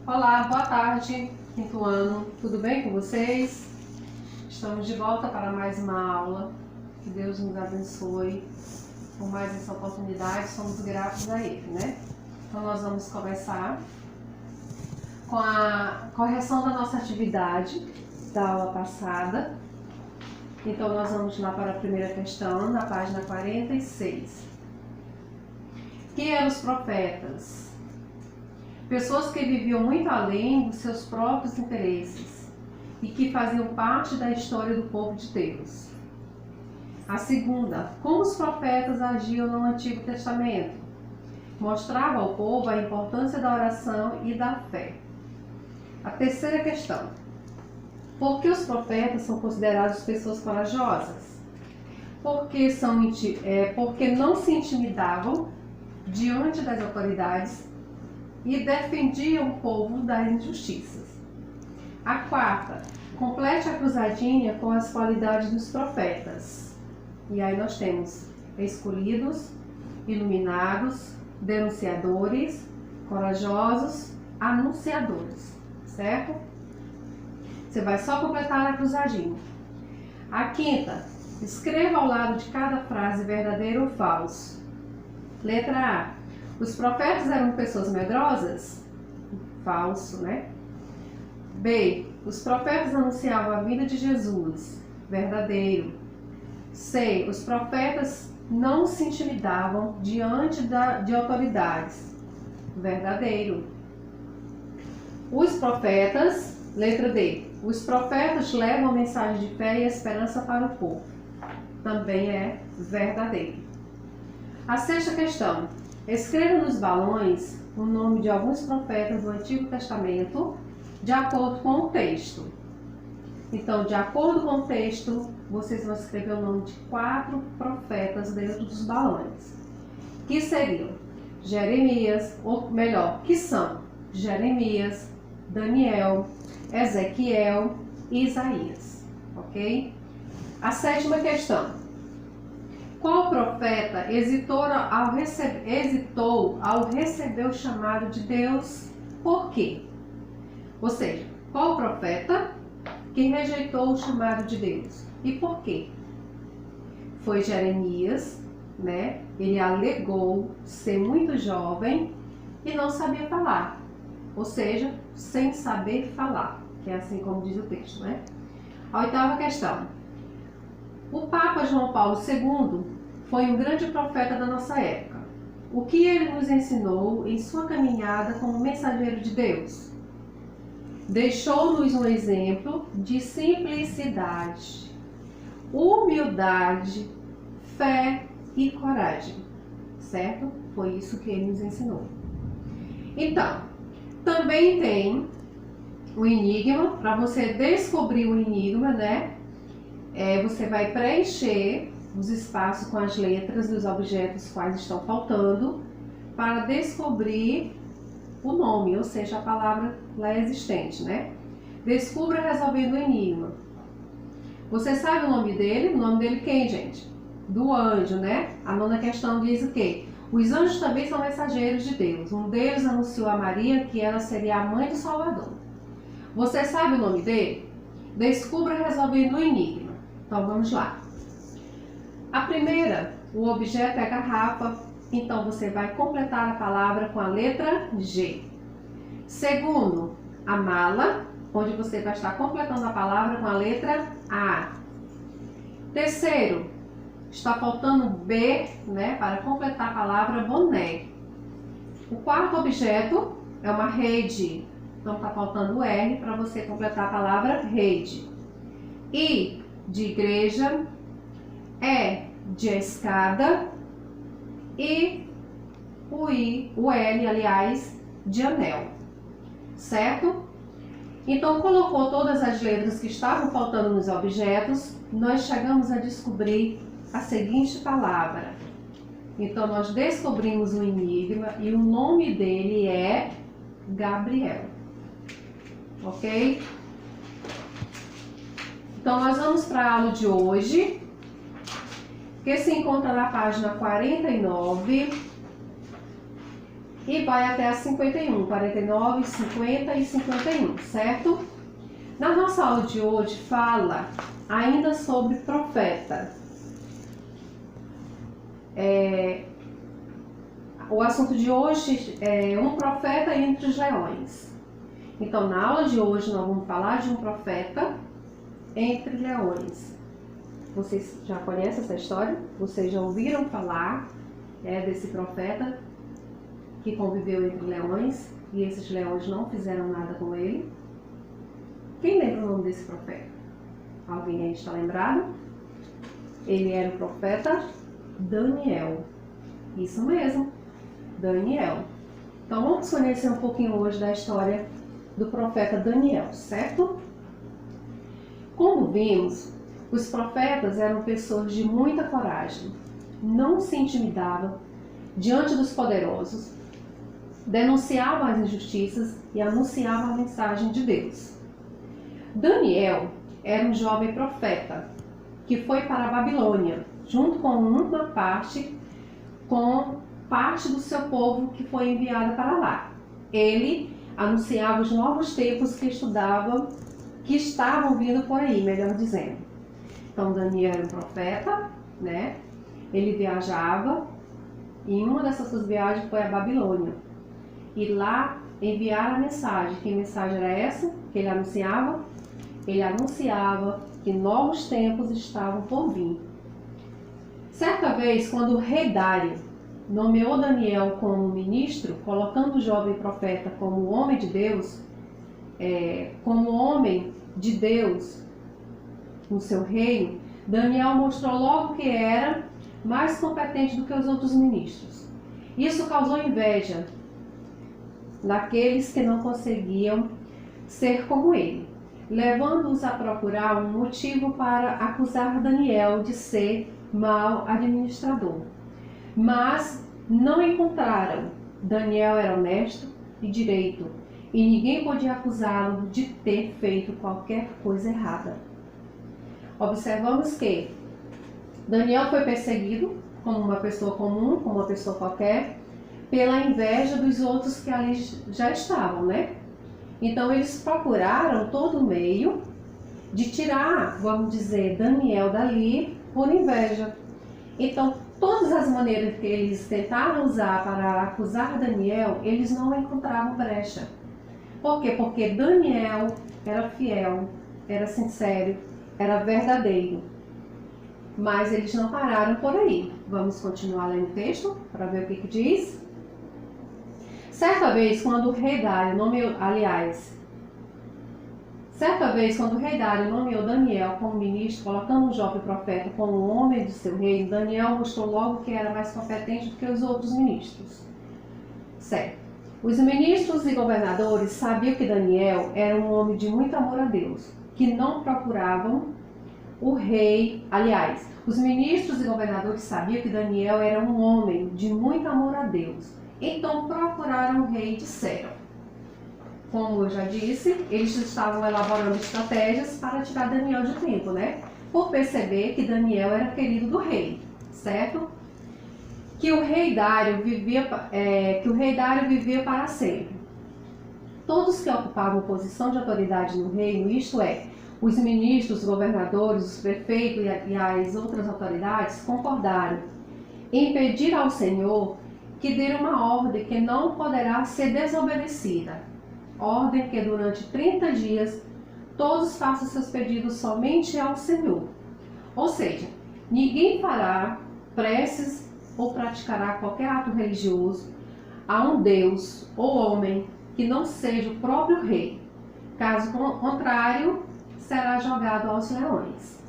Olá, boa tarde, quinto ano, tudo bem com vocês? Estamos de volta para mais uma aula, que Deus nos abençoe por mais essa oportunidade, somos gratos a Ele, né? Então nós vamos começar com a correção da nossa atividade da aula passada. Então nós vamos lá para a primeira questão, na página 46. Quem eram os profetas? Pessoas que viviam muito além dos seus próprios interesses e que faziam parte da história do povo de Deus. A segunda, como os profetas agiam no Antigo Testamento? Mostrava ao povo a importância da oração e da fé. A terceira questão, por que os profetas são considerados pessoas corajosas? Porque não se intimidavam diante das autoridades e defendiam o povo das injustiças. A quarta, complete a cruzadinha com as qualidades dos profetas. E aí nós temos escolhidos, iluminados, denunciadores, corajosos, anunciadores, certo? Você vai só completar a cruzadinha. A quinta, escreva ao lado de cada frase verdadeiro ou falso. Letra A. Os profetas eram pessoas medrosas? Falso, né? B. Os profetas anunciavam a vida de Jesus? Verdadeiro. C. Os profetas não se intimidavam diante de autoridades? Verdadeiro. Os profetas, letra D. Os profetas levam a mensagem de fé e esperança para o povo? Também é verdadeiro. A sexta questão. Escreva nos balões o nome de alguns profetas do Antigo Testamento de acordo com o texto. Então, de acordo com o texto, vocês vão escrever o nome de 4 profetas dentro dos balões. Que seriam Jeremias, ou melhor, que são Jeremias, Daniel, Ezequiel e Isaías. Ok? A sétima questão. Qual profeta hesitou ao receber o chamado de Deus? Por quê? Ou seja, qual profeta que rejeitou o chamado de Deus? E por quê? Foi Jeremias, né? Ele alegou ser muito jovem e não sabia falar. Ou seja, sem saber falar, que é assim como diz o texto, né? A oitava questão. O Papa João Paulo II foi um grande profeta da nossa época. O que ele nos ensinou em sua caminhada como mensageiro de Deus? Deixou-nos um exemplo de simplicidade, humildade, fé e coragem, certo? Foi isso que ele nos ensinou. Então, também tem o enigma. Para você descobrir o enigma, né? Você vai preencher os espaços com as letras dos objetos quais estão faltando para descobrir o nome, ou seja, a palavra lá existente, né? Descubra resolvendo o enigma. Você sabe o nome dele? O nome dele quem, gente? Do anjo, né? A nona questão diz o quê? Os anjos também são mensageiros de Deus. Um deles anunciou a Maria que ela seria a mãe do Salvador. Você sabe o nome dele? Descubra resolvendo o enigma. Então vamos lá. A primeira, o objeto é a garrafa, então você vai completar a palavra com a letra G. Segundo, a mala, onde você vai estar completando a palavra com a letra A. Terceiro, está faltando B, né, para completar a palavra boné. O quarto objeto é uma rede, então está faltando o R para você completar a palavra rede. I de igreja, E de escada e o L, aliás, de anel, certo? Então, colocou todas as letras que estavam faltando nos objetos, nós chegamos a descobrir a seguinte palavra. Então, nós descobrimos o enigma e o nome dele é Gabriel, ok? Então, nós vamos para a aula de hoje, que se encontra na página 49. e vai até a 51, 49, 50 e 51, certo? Na nossa aula de hoje fala ainda sobre profeta. O assunto de hoje é um profeta entre os leões. Então, na aula de hoje nós vamos falar de um profeta entre leões. Vocês já conhecem essa história? Vocês já ouviram falar desse profeta que conviveu entre leões e esses leões não fizeram nada com ele? Quem lembra o nome desse profeta? Alguém aí está lembrado? Ele era o profeta Daniel. Isso mesmo, Daniel. Então vamos conhecer um pouquinho hoje da história do profeta Daniel, certo? Como vimos, os profetas eram pessoas de muita coragem, não se intimidavam diante dos poderosos, denunciavam as injustiças e anunciavam a mensagem de Deus. Daniel era um jovem profeta que foi para a Babilônia, junto com parte do seu povo que foi enviada para lá. Ele anunciava os novos tempos que estavam vindo por aí, melhor dizendo. Então Daniel era um profeta, né? Ele viajava e em uma dessas suas viagens foi a Babilônia. E lá enviaram a mensagem. Que mensagem era essa que ele anunciava? Ele anunciava que novos tempos estavam por vir. Certa vez, quando o rei Dário nomeou Daniel como ministro, colocando o jovem profeta como homem de Deus, no seu reino, Daniel mostrou logo que era mais competente do que os outros ministros. Isso causou inveja daqueles que não conseguiam ser como ele, levando-os a procurar um motivo para acusar Daniel de ser mau administrador. Mas não encontraram. Daniel era honesto e direito, e ninguém podia acusá-lo de ter feito qualquer coisa errada. Observamos que Daniel foi perseguido como uma pessoa comum, como uma pessoa qualquer, pela inveja dos outros que ali já estavam, né? Então eles procuraram todo meio de tirar, vamos dizer, Daniel dali por inveja. Então todas as maneiras que eles tentaram usar para acusar Daniel, eles não encontravam brecha. Por quê? Porque Daniel era fiel, era sincero, era verdadeiro. Mas eles não pararam por aí. Vamos continuar lendo o texto para ver o que diz. Certa vez, quando o rei Dário nomeou Daniel como ministro, colocando um jovem profeta como homem de seu reino, Daniel mostrou logo que era mais competente do que os outros ministros. Certo. Os ministros e governadores sabiam que Daniel era um homem de muito amor a Deus, que não procuravam o rei. Aliás, os ministros e governadores sabiam que Daniel era um homem de muito amor a Deus. Então procuraram o rei e disseram. Como eu já disse, eles estavam elaborando estratégias para tirar Daniel de tempo, né? Por perceber que Daniel era querido do rei, certo? Que o rei Dário vivia para sempre. Todos que ocupavam posição de autoridade no reino, isto é, os ministros, os governadores, os prefeitos e as outras autoridades, concordaram em pedir ao Senhor que dê uma ordem que não poderá ser desobedecida. Ordem que durante 30 dias todos façam seus pedidos somente ao Senhor. Ou seja, ninguém fará preces ou praticará qualquer ato religioso a um Deus ou homem que não seja o próprio rei. Caso contrário, será jogado aos leões.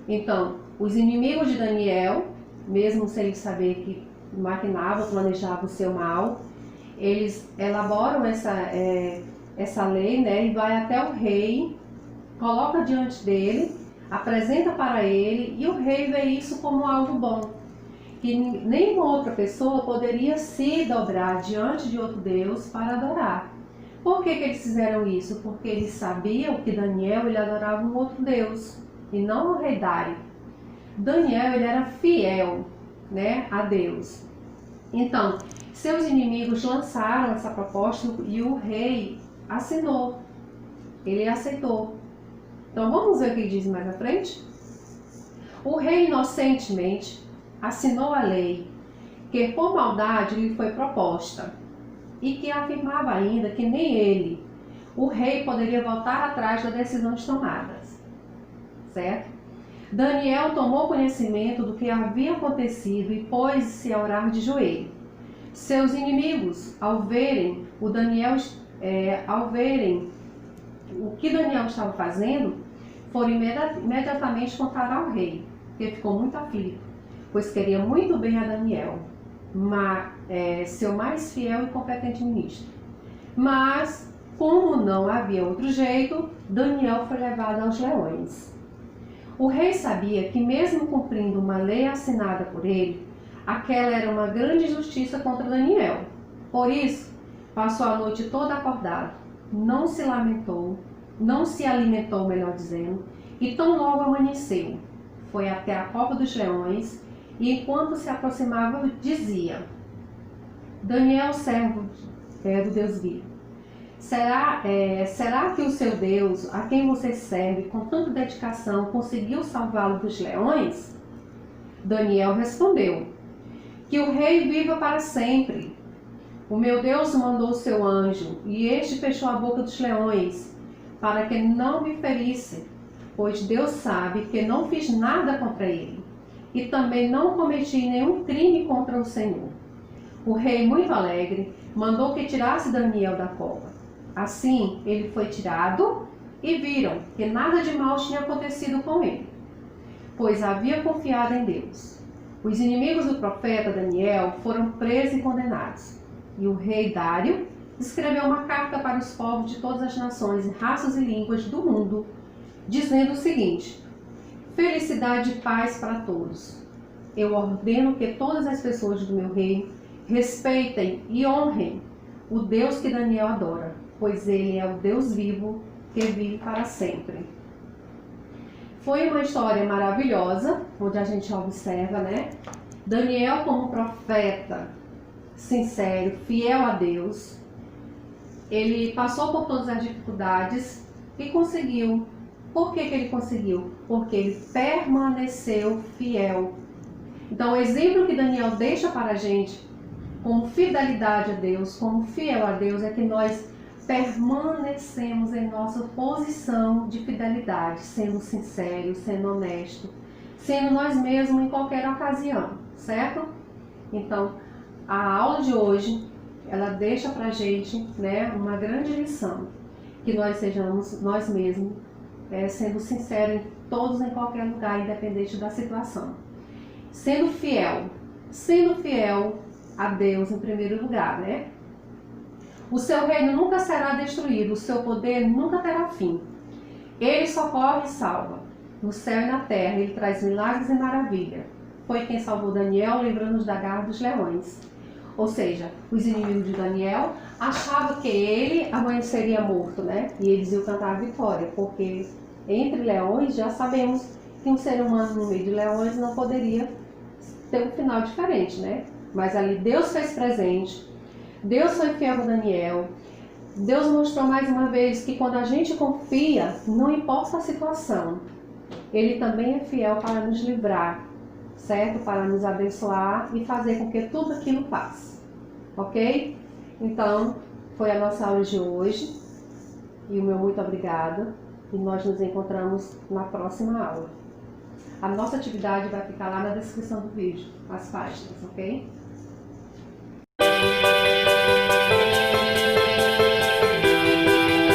Então, os inimigos de Daniel, mesmo sem ele saber que maquinavam, planejavam o seu mal, eles elaboram essa lei, né, e vai até o rei, coloca diante dele, apresenta para ele, e o rei vê isso como algo bom, que nenhuma outra pessoa poderia se dobrar diante de outro Deus para adorar. Por que eles fizeram isso? Porque eles sabiam que Daniel ele adorava um outro Deus, e não o rei Dário. Daniel ele era fiel, né, a Deus. Então, Seus inimigos lançaram essa proposta e o rei assinou. Ele aceitou. Então vamos ver o que diz mais à frente? O rei inocentemente assinou a lei que por maldade lhe foi proposta e que afirmava ainda que nem ele, o rei, poderia voltar atrás das decisões tomadas. Certo? Daniel tomou conhecimento do que havia acontecido e pôs-se a orar de joelho. Seus inimigos, ao verem o que Daniel estava fazendo, foram imediatamente contar ao rei, que ficou muito aflito, pois queria muito bem a Daniel, seu mais fiel e competente ministro. Mas, como não havia outro jeito, Daniel foi levado aos leões. O rei sabia que, mesmo cumprindo uma lei assinada por ele, aquela era uma grande injustiça contra Daniel. Por isso, passou a noite toda acordado, não se alimentou, melhor dizendo, e tão logo amanheceu, foi até a cova dos leões e, enquanto se aproximava, dizia: Daniel, servo do Deus vivo, será que o seu Deus, a quem você serve com tanta dedicação, conseguiu salvá-lo dos leões? Daniel respondeu: que o rei viva para sempre. O meu Deus mandou o seu anjo, e este fechou a boca dos leões, para que não me ferisse, pois Deus sabe que não fiz nada contra ele, e também não cometi nenhum crime contra o Senhor. O rei, muito alegre, mandou que tirasse Daniel da cova. Assim, ele foi tirado, e viram que nada de mal tinha acontecido com ele, pois havia confiado em Deus. Os inimigos do profeta Daniel foram presos e condenados. E o rei Dário escreveu uma carta para os povos de todas as nações, raças e línguas do mundo, dizendo o seguinte: felicidade e paz para todos. Eu ordeno que todas as pessoas do meu reino respeitem e honrem o Deus que Daniel adora, pois ele é o Deus vivo que vive para sempre. Foi uma história maravilhosa, onde a gente observa, né? Daniel como profeta sincero, fiel a Deus. Ele passou por todas as dificuldades e conseguiu. Por que ele conseguiu? Porque ele permaneceu fiel. Então, o exemplo que Daniel deixa para a gente, como fidelidade a Deus, como fiel a Deus, é que nós permanecemos em nossa posição de fidelidade, sendo sincero, sendo honesto, sendo nós mesmos em qualquer ocasião, certo? Então, a aula de hoje, ela deixa pra gente, né, uma grande lição, que nós sejamos nós mesmos, sendo sinceros em qualquer lugar, independente da situação. Sendo fiel a Deus em primeiro lugar, né? O seu reino nunca será destruído, o seu poder nunca terá fim. Ele socorre e salva, no céu e na terra, ele traz milagres e maravilha. Foi quem salvou Daniel, livrando-nos da garra dos leões. Ou seja, os inimigos de Daniel achavam que ele amanheceria morto, né? E eles iam cantar a vitória, porque entre leões já sabemos que um ser humano no meio de leões não poderia ter um final diferente, né? Mas ali Deus fez presente, Deus foi fiel a Daniel. Deus mostrou mais uma vez que quando a gente confia, não importa a situação, Ele também é fiel para nos livrar, certo? Para nos abençoar e fazer com que tudo aquilo passe, ok? Então, foi a nossa aula de hoje e o meu muito obrigada, e nós nos encontramos na próxima aula. A nossa atividade vai ficar lá na descrição do vídeo, as páginas, ok?